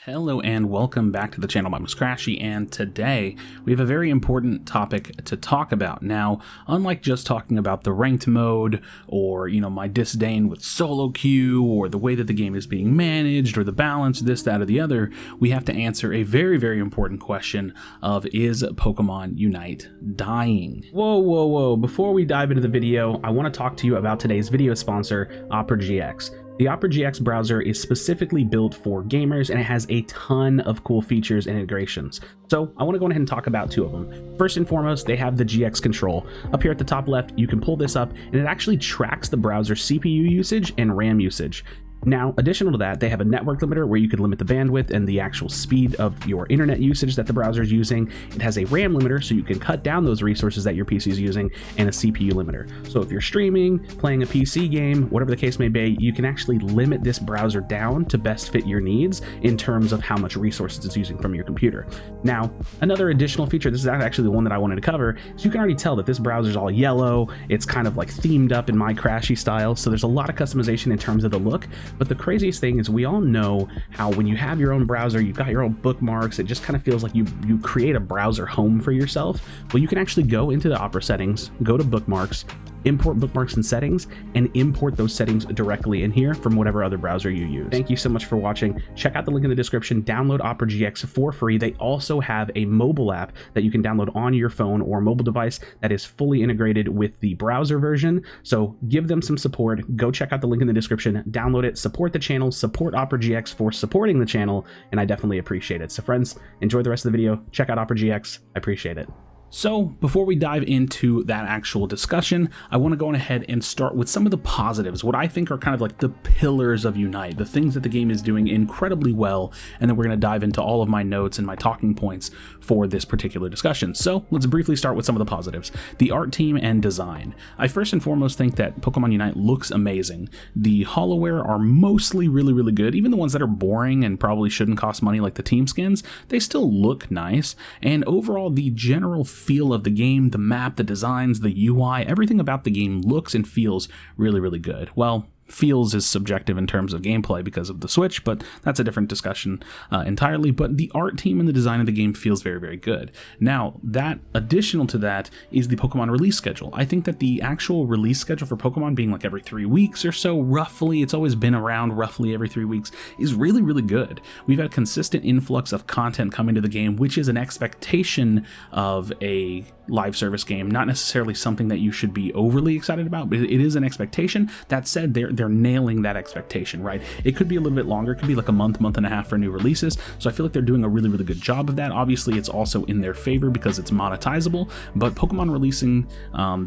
Hello and welcome back to the channel. My name is Krashy, and today we have a very important topic to talk about. Now, unlike just talking about the ranked mode or, my disdain with solo queue or the way that the game is being managed or the balance, this, that, or the other, we have to answer a very, very important question of, is Pokemon Unite dying? Whoa. Before we dive into the video, I want to talk to you about today's video sponsor, Opera GX. The Opera GX browser is specifically built for gamers, and it has a ton of cool features and integrations. So I want to go ahead and talk about two of them. First and foremost, they have the GX control. Up here at the top left, you can pull this up, and it actually tracks the browser's CPU usage and RAM usage. Now, additional to that, they have a network limiter where you can limit the bandwidth and the actual speed of your internet usage that the browser is using. It has a RAM limiter, so you can cut down those resources that your PC is using, and a CPU limiter. So if you're streaming, playing a PC game, whatever the case may be, you can actually limit this browser down to best fit your needs in terms of how much resources it's using from your computer. Now, another additional feature, this is actually the one that I wanted to cover, is you can already tell that this browser is all yellow. It's kind of like themed up in my Krashy style, so there's a lot of customization in terms of the look. But the craziest thing is we all know how when you have your own browser, you've got your own bookmarks, it just kind of feels like you create a browser home for yourself. Well, you can actually go into the Opera settings, go to bookmarks, import bookmarks and settings, and import those settings directly in here from whatever other browser you use. Thank you so much for watching. Check out the link in the description. Download Opera GX for free. They also have a mobile app that you can download on your phone or mobile device that is fully integrated with the browser version. So give them some support. Go check out the link in the description. Download it. Support the channel. Support Opera GX for supporting the channel, and I definitely appreciate it. So friends, enjoy the rest of the video. Check out Opera GX. I appreciate it. So before we dive into that actual discussion, I want to go on ahead and start with some of the positives, what I think are kind of like the pillars of Unite, the things that the game is doing incredibly well, and then we're going to dive into all of my notes and my talking points for this particular discussion. So let's briefly start with some of the positives. The art team and design. I first and foremost think that Pokemon Unite looks amazing. The holoware are mostly really good. Even the ones that are boring and probably shouldn't cost money like the team skins, they still look nice. And overall, the general feel of the game, the map, the designs, the UI, everything about the game looks and feels really good. Well, feels is subjective in terms of gameplay because of the Switch, but that's a different discussion entirely. But the art team and the design of the game feels very good. Now, that additional to that is the Pokemon release schedule. I think that the actual release schedule for Pokemon being like every 3 weeks or so, roughly, it's always been around roughly every 3 weeks, is really good. We've had consistent influx of content coming to the game, which is an expectation of a live service game, not necessarily something that you should be overly excited about, but it is an expectation. That said, they're nailing that expectation, right? It could be a little bit longer, it could be like a month and a half for new releases, so I feel like they're doing a really good job of that. Obviously, it's also in their favor because it's monetizable, but Pokemon releasing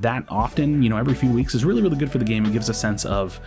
that often, every few weeks is really good for the game. It gives a sense of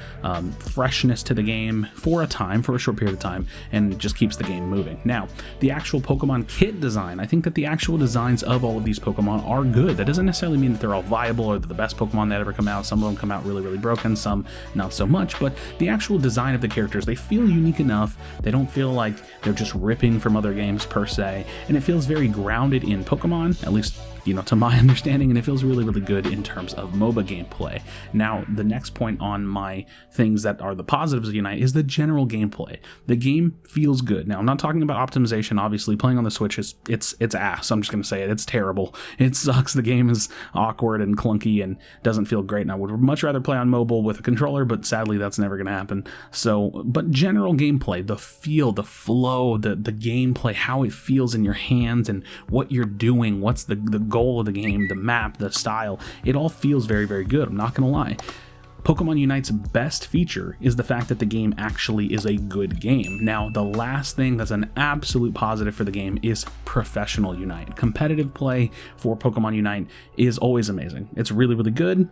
freshness to the game for a short period of time, and just keeps the game moving. Now, the actual Pokemon kit design, I think that the actual designs of all of these Pokemon are good. That doesn't necessarily mean that they're all viable or they're the best Pokemon that ever come out. Some of them come out really broken, some not so much, but the actual design of the characters, they feel unique enough. They don't feel like they're just ripping from other games per se, and it feels very grounded in Pokemon, at least to my understanding, and it feels really good in terms of MOBA gameplay. Now, the next point on my things that are the positives of Unite is the general gameplay. The game feels good. Now, I'm not talking about optimization. Obviously, playing on the Switch it's ass. I'm just going to say it. It's terrible. It sucks. The game is awkward and clunky and doesn't feel great. And I would much rather play on mobile with a controller, but sadly, that's never going to happen. So, but general gameplay, the feel, the flow, the gameplay, how it feels in your hands and what you're doing, what's the goal of the game, the map, the style, it all feels very good. I'm not gonna lie. Pokemon Unite's best feature is the fact that the game actually is a good game. Now, the last thing that's an absolute positive for the game is professional Unite. Competitive play for Pokemon Unite is always amazing. It's really good.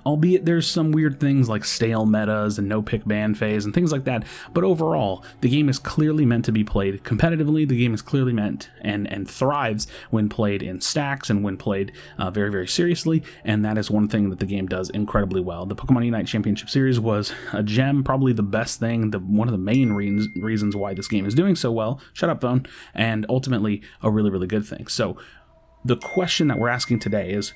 Albeit there's some weird things like stale metas and no pick ban phase and things like that, but overall the game is clearly meant to be played competitively. The game is clearly meant and thrives when played in stacks and when played very seriously, and that is one thing that the game does incredibly well. The Pokemon Unite Championship Series was a gem, probably the best thing, one of the main reasons why this game is doing so well. Shut up, phone. And ultimately a really good thing. So the question that we're asking today is,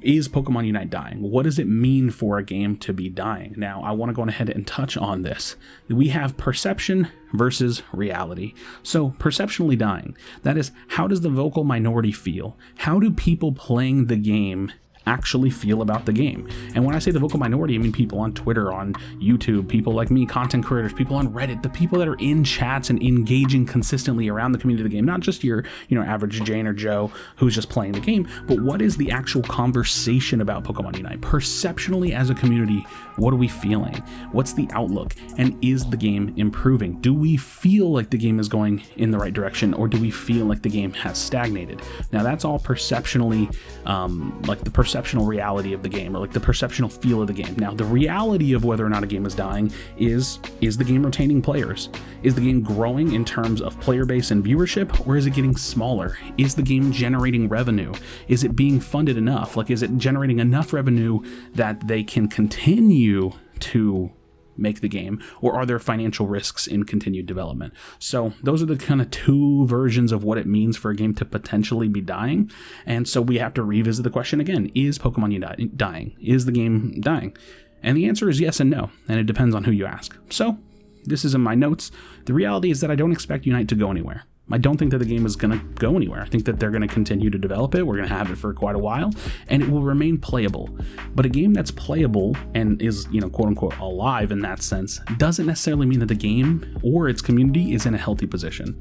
is Pokemon Unite dying? What does it mean for a game to be dying? Now, I want to go ahead and touch on this. We have perception versus reality. So, perceptionally dying. That is, how does the vocal minority feel? How do people playing the game actually feel about the game? And when I say the vocal minority, I mean people on Twitter, on YouTube, people like me, content creators, people on Reddit, the people that are in chats and engaging consistently around the community of the game, not just your, average Jane or Joe who's just playing the game, but what is the actual conversation about Pokemon Unite? Perceptionally as a community, what are we feeling? What's the outlook? And is the game improving? Do we feel like the game is going in the right direction, or do we feel like the game has stagnated? Now that's all perceptionally, like the perceptional reality of the game, or like the perceptional feel of the game. Now, the reality of whether or not a game is dying is the game retaining players? Is the game growing in terms of player base and viewership, or is it getting smaller? Is the game generating revenue? Is it being funded enough? Like, is it generating enough revenue that they can continue to make the game, or are there financial risks in continued development? So those are the kind of two versions of what it means for a game to potentially be dying. And so we have to revisit the question again: is Pokemon Unite dying? Is the game dying? And the answer is yes and no, and it depends on who you ask. So this is in my notes. The reality is that I don't expect Unite to go anywhere. I don't think that the game is going to go anywhere. I think that they're going to continue to develop it. We're going to have it for quite a while, and it will remain playable. But a game that's playable and is, quote unquote, alive in that sense, doesn't necessarily mean that the game or its community is in a healthy position.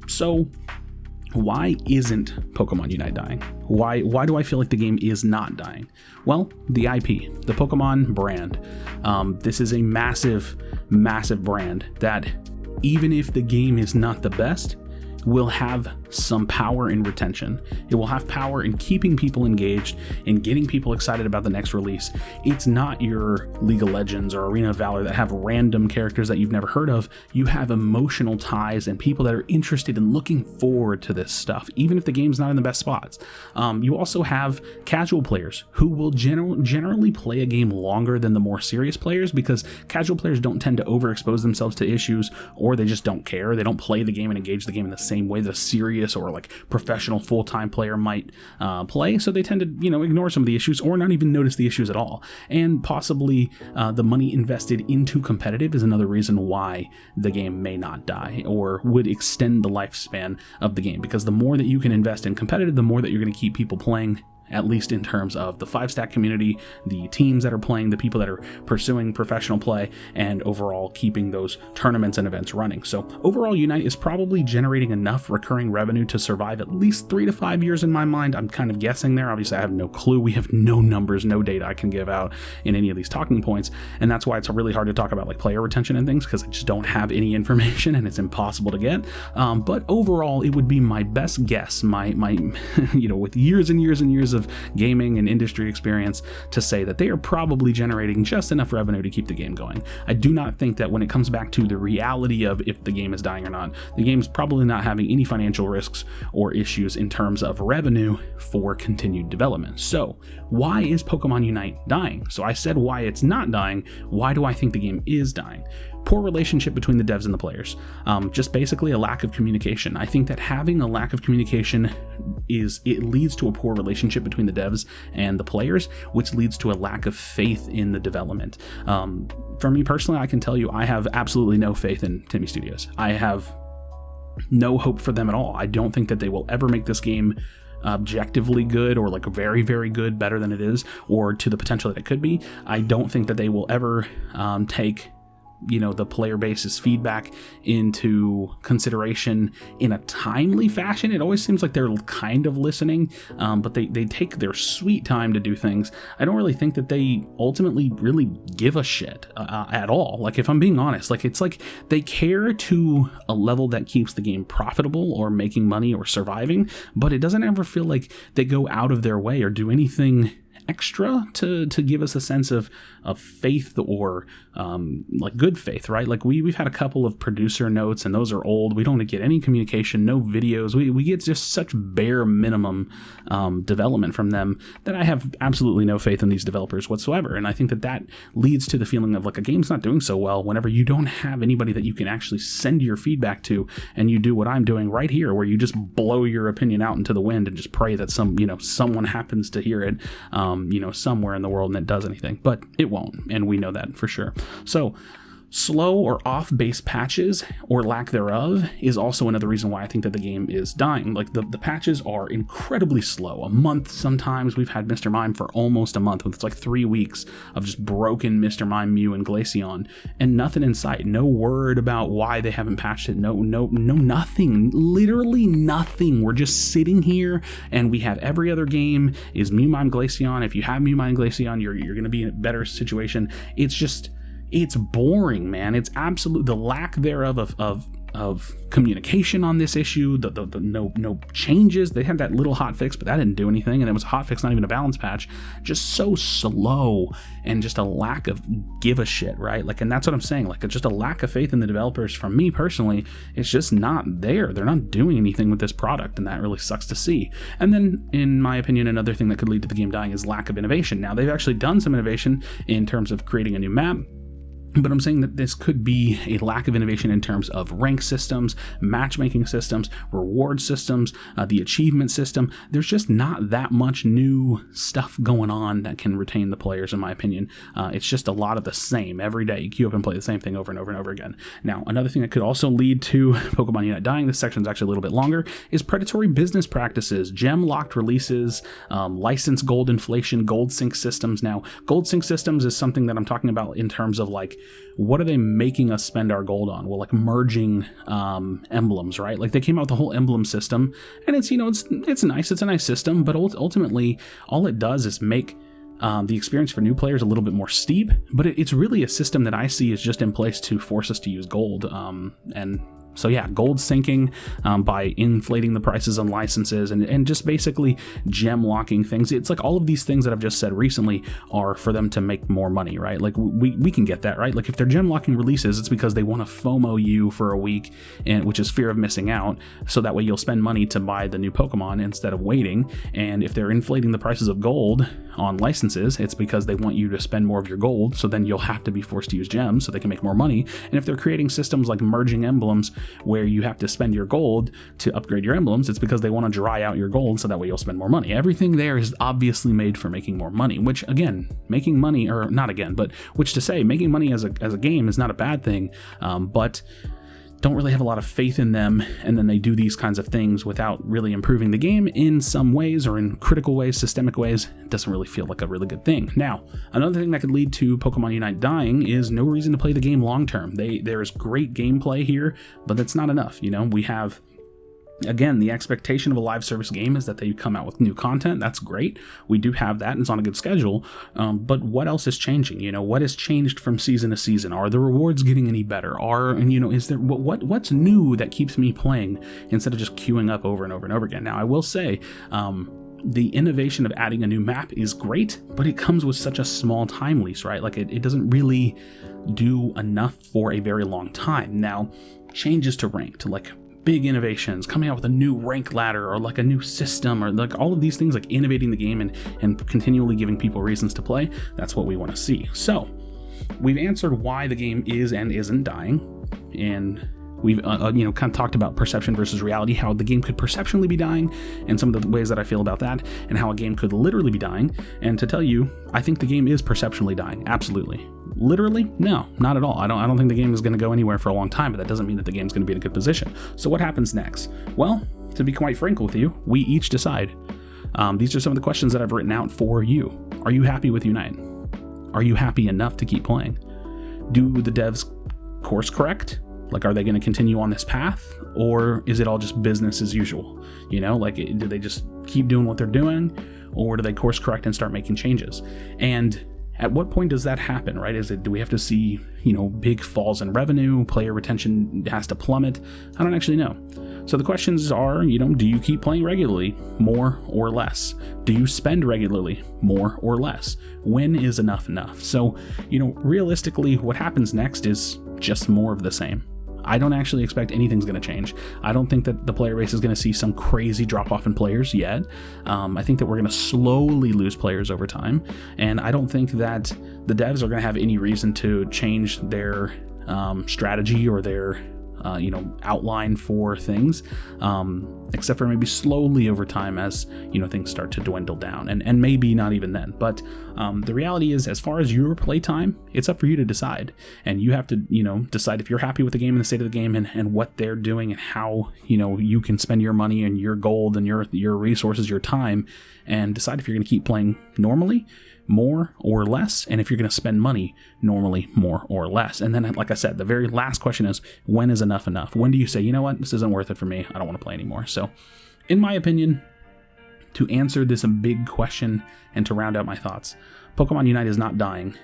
So why isn't Pokemon Unite dying? Why do I feel like the game is not dying? Well, the IP, the Pokemon brand. This is a massive, massive brand that, even if the game is not the best, will have some power in retention. It will have power in keeping people engaged and getting people excited about the next release. It's not your League of Legends or Arena of Valor that have random characters that you've never heard of. You have emotional ties and people that are interested in looking forward to this stuff, even if the game's not in the best spots. You also have casual players who will generally play a game longer than the more serious players, because casual players don't tend to overexpose themselves to issues, or they just don't care. They don't play the game and engage the game in the same way that a serious or like professional full-time player might play. So they tend to, ignore some of the issues or not even notice the issues at all. And possibly the money invested into competitive is another reason why the game may not die, or would extend the lifespan of the game, because the more that you can invest in competitive, the more that you're going to keep people playing, at least in terms of the 5-stack community, the teams that are playing, the people that are pursuing professional play, and overall keeping those tournaments and events running. So overall, Unite is probably generating enough recurring revenue to survive at least 3 to 5 years in my mind. I'm kind of guessing there. Obviously, I have no clue. We have no numbers, no data I can give out in any of these talking points, and that's why it's really hard to talk about like player retention and things, because I just don't have any information and it's impossible to get. But overall, it would be my best guess, my with years and years and years of gaming and industry experience, to say that they are probably generating just enough revenue to keep the game going. I do not think that when it comes back to the reality of if the game is dying or not, the game's probably not having any financial risks or issues in terms of revenue for continued development. So why is Pokemon Unite dying? So I said why it's not dying. Why do I think the game is dying? Poor relationship between the devs and the players. Just basically a lack of communication. I think that having a lack of communication leads to a poor relationship between the devs and the players, which leads to a lack of faith in the development. For me personally, I can tell you I have absolutely no faith in Timmy Studios. I have no hope for them at all. I don't think that they will ever make this game objectively good, or like very, very good, better than it is, or to the potential that it could be. I don't think that they will ever take the player base's feedback into consideration in a timely fashion. It always seems like they're kind of listening, but they take their sweet time to do things. I don't really think that they ultimately really give a shit at all. Like, if I'm being honest, like, it's like they care to a level that keeps the game profitable or making money or surviving, but it doesn't ever feel like they go out of their way or do anything extra to give us a sense of faith or like good faith, right? Like we've had a couple of producer notes, and those are old. We don't get any communication, no videos. We get just such bare minimum development from them that I have absolutely no faith in these developers whatsoever. And I think that leads to the feeling of like a game's not doing so well whenever you don't have anybody that you can actually send your feedback to, and you do what I'm doing right here, where you just blow your opinion out into the wind and just pray that someone happens to hear it, somewhere in the world, and it does anything. But it won't, and we know that for sure. So slow or off-base patches, or lack thereof, is also another reason why I think that the game is dying. Like the patches are incredibly slow. A month sometimes. We've had Mr. Mime for almost a month. It's like 3 weeks of just broken Mr. Mime, Mew, and Glaceon, and nothing in sight. No word about why they haven't patched it. No, nothing. Literally nothing. We're just sitting here, and we have every other game is Mew, Mime, Glaceon. If you have Mew, Mime, Glaceon, you're going to be in a better situation. It's boring, man. It's absolute, the lack thereof of communication on this issue, the no changes. They had that little hotfix, but that didn't do anything, and it was a hotfix, not even a balance patch. Just so slow, and just a lack of give a shit, right? Like, and that's what I'm saying. Like, just a lack of faith in the developers from me personally. It's just not there. They're not doing anything with this product, and that really sucks to see. And then, in my opinion, another thing that could lead to the game dying is lack of innovation. Now, they've actually done some innovation in terms of creating a new map, but I'm saying that this could be a lack of innovation in terms of rank systems, matchmaking systems, reward systems, the achievement system. There's just not that much new stuff going on that can retain the players, in my opinion. It's just a lot of the same. Every day you queue up and play the same thing over and over and over again. Now, another thing that could also lead to Pokemon Unite dying, this section is actually a little bit longer, is predatory business practices, gem-locked releases, license gold inflation, gold sync systems. Now, gold sync systems is something that I'm talking about in terms of like, what are they making us spend our gold on? Well, like merging emblems, right? Like they came out with the whole emblem system, and it's nice. It's a nice system, but ultimately all it does is make the experience for new players a little bit more steep. But it's really a system that I see is just in place to force us to use gold. And so yeah, gold sinking by inflating the prices on licenses and just basically gem locking things. It's like all of these things that I've just said recently are for them to make more money, right? Like we can get that, right? Like if they're gem locking releases, it's because they want to FOMO you for a week, and which is fear of missing out, so that way you'll spend money to buy the new Pokemon instead of waiting. And if they're inflating the prices of gold on licenses, it's because they want you to spend more of your gold, so then you'll have to be forced to use gems so they can make more money. And if they're creating systems like merging emblems where you have to spend your gold to upgrade your emblems, it's because they want to dry out your gold so that way you'll spend more money. Everything there is obviously made for making more money, which again, making money, or not again, but which to say, making money as a game is not a bad thing, but don't really have a lot of faith in them, and then they do these kinds of things without really improving the game in some ways, or in critical ways, systemic ways. It doesn't really feel like a really good thing. Now, another thing that could lead to Pokemon Unite dying is no reason to play the game long term. There's great gameplay here, but that's not enough. We have, again, the expectation of a live service game is that they come out with new content. That's great. We do have that, and it's on a good schedule. But what else is changing? What has changed from season to season? Are the rewards getting any better? Is there what's new that keeps me playing instead of just queuing up over and over and over again? Now, I will say, the innovation of adding a new map is great, but it comes with such a small time lease, right? Like it doesn't really do enough for a very long time. Now, changes to ranked, like big innovations, coming out with a new rank ladder or like a new system, or like all of these things, like innovating the game and continually giving people reasons to play. That's what we want to see. So we've answered why the game is and isn't dying, and we've kind of talked about perception versus reality, how the game could perceptually be dying, and some of the ways that I feel about that, and how a game could literally be dying. And to tell you, I think the game is perceptually dying. Absolutely. Literally? No, not at all. I don't think the game is going to go anywhere for a long time, but that doesn't mean that the game's going to be in a good position. So what happens next? Well, to be quite frank with you, we each decide. These are some of the questions that I've written out for you. Are you happy with Unite? Are you happy enough to keep playing? Do the devs course correct? Like, are they going to continue on this path, or is it all just business as usual? Do they just keep doing what they're doing, or do they course correct and start making changes? And at what point does that happen, right? Do we have to see, big falls in revenue, player retention has to plummet? I don't actually know. So the questions are, do you keep playing regularly, more or less? Do you spend regularly, more or less? When is enough enough? So, realistically, what happens next is just more of the same. I don't actually expect anything's going to change. I don't think that the player base is going to see some crazy drop off in players yet. I think that we're going to slowly lose players over time. And I don't think that the devs are going to have any reason to change their strategy or their outline for things, except for maybe slowly over time as things start to dwindle down, and maybe not even then. But the reality is, as far as your playtime, it's up for you to decide, and you have to decide if you're happy with the game and the state of the game and what they're doing and how you can spend your money and your gold and your resources, your time, and decide if you're going to keep playing normally, more or less, and if you're going to spend money normally, more or less. And then, like I said, the very last question is, when is enough enough? When do you say, this isn't worth it for me, I don't want to play anymore? So in my opinion, to answer this big question and to round out my thoughts, Pokemon Unite is not dying,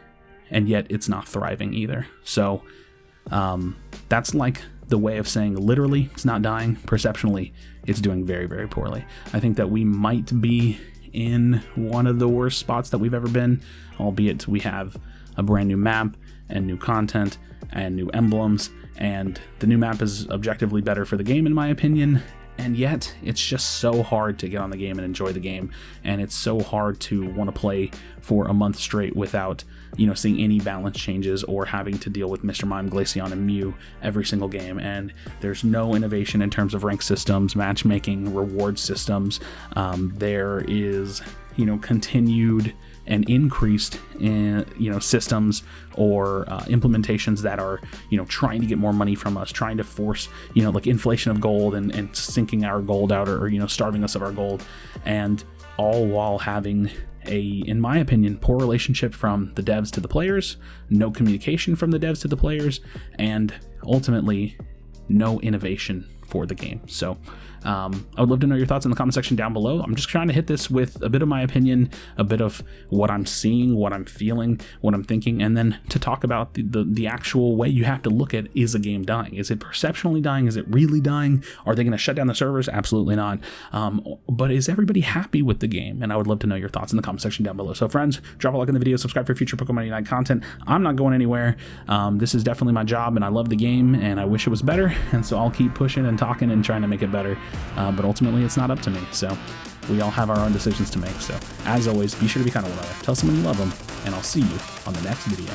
and yet it's not thriving either. So that's like the way of saying literally it's not dying. Perceptionally, it's doing very, very poorly. I think that we might be in one of the worst spots that we've ever been, albeit we have a brand new map and new content and new emblems, and the new map is objectively better for the game in my opinion, and yet it's just so hard to get on the game and enjoy the game, and it's so hard to want to play for a month straight without seeing any balance changes or having to deal with Mr. Mime, Glaceon, and Mew every single game. And there's no innovation in terms of rank systems, matchmaking, reward systems. There is continued and increased systems or implementations that are trying to get more money from us, trying to force like inflation of gold and sinking our gold out, or starving us of our gold, and all while having in my opinion, poor relationship from the devs to the players, no communication from the devs to the players, and ultimately no innovation for the game. So I would love to know your thoughts in the comment section down below. I'm just trying to hit this with a bit of my opinion, a bit of what I'm seeing, what I'm feeling, what I'm thinking, and then to talk about the actual way you have to look at, is a game dying? Is it perceptionally dying? Is it really dying? Are they going to shut down the servers? Absolutely not. But is everybody happy with the game? And I would love to know your thoughts in the comment section down below. So friends, drop a like in the video, subscribe for future Pokemon Unite content. I'm not going anywhere. This is definitely my job, and I love the game, and I wish it was better, and so I'll keep pushing and talking and trying to make it better. But ultimately, it's not up to me. So we all have our own decisions to make. So as always, be sure to be kind to one another. Tell someone you love them, and I'll see you on the next video.